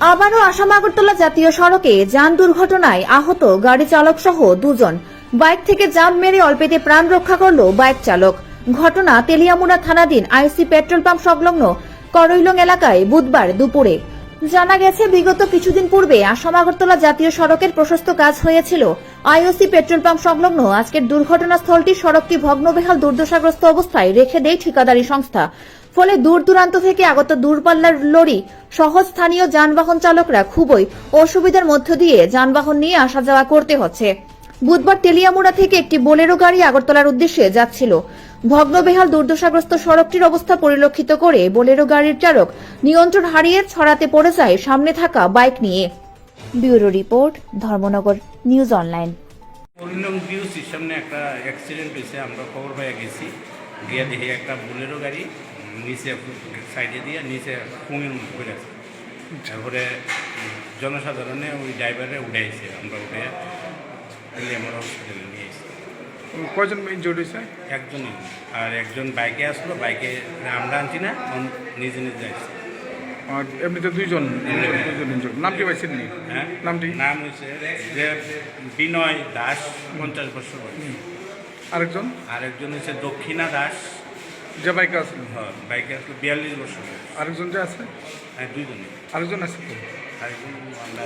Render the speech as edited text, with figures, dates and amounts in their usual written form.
আবারও আসাম আগরতলা জাতীয় সড়কে যান দুর্ঘটনায় আহত গাড়ি চালক সহ দুজন। বাইক থেকে জাম্প মেরে অল্পেতে প্রাণ রক্ষা করল বাইক চালক। ঘটনা তেলিয়ামুড়া থানাধীন আইওসি পেট্রোল পাম্প সংলগ্ন করইলং এলাকায় বুধবার দুপুরে। জানা গেছে, বিগত কিছুদিন পূর্বে আসাম আগরতলা জাতীয় সড়কের প্রশস্ত কাজ হয়েছিল। আইওসি পেট্রোল পাম্প সংলগ্ন আজকের দুর্ঘটনাস্থলটি সড়কটি ভগ্নবেহাল দুর্দশাগ্রস্ত অবস্থায় রেখে দেয় ঠিকাদারি সংস্থা। ফলে দূর দূরান্ত থেকে আগত দূরপাল্লার লরি সহ স্থানীয় যানবাহন চালকরা খুবই অসুবিধার মধ্য দিয়ে যানবাহন নিয়ে আসা যাওয়া করতে হচ্ছে। বুধবার তেলিয়ামুড়া থেকে একটি বোলেরো গাড়ি আগরতলার উদ্দেশ্যে যাচ্ছিল। ভগ্নবেহাল দুর্দশাগ্রস্ত সড়কটির অবস্থা পরিলক্ষিত করে বোলেরো গাড়ির চালক নিয়ন্ত্রণ হারিয়ে ছড়াতে পড়ে যায় সামনে থাকা বাইক নিয়ে। Bureau report, Dharmanagar news online. করইলং বিউসির সামনে একটা অ্যাক্সিডেন্ট হয়েছে। আমরা খবর পেয়ে গেছি, গিয়ে দেখি একটা বোলেরো গাড়ি নিচে সাইডে দিয়ে নিচে কুমির করে আছে। তারপরে জনসাধারণে ওই ড্রাইভারে উঠে এসে আমরা উঠে তেলিয়ামুড়া হসপিটালে নিয়ে এসেছি। কয়জন ইনজুর্ড হয়েছে? একজনই, আর একজন বাইকে আসলো, বাইকে আমরা আনছি না, নিজে নিজে আসছে। আর এমনিতে দুইজন ইনজুর্ড। নাম কি পাইছেন নি? হ্যাঁ, নামটি? নাম হচ্ছে যে বিনয় দাস, 50 বছর বয়স। আরেকজন? আরেকজন হচ্ছে দক্ষিণা দাস, যে বাইকে আছে? হ্যাঁ, বাইকে আসলো 42 বছর বয়স। আরেকজন যে আছে? হ্যাঁ, দুইজনে। আরেকজন আছে? আরেকজন আমরা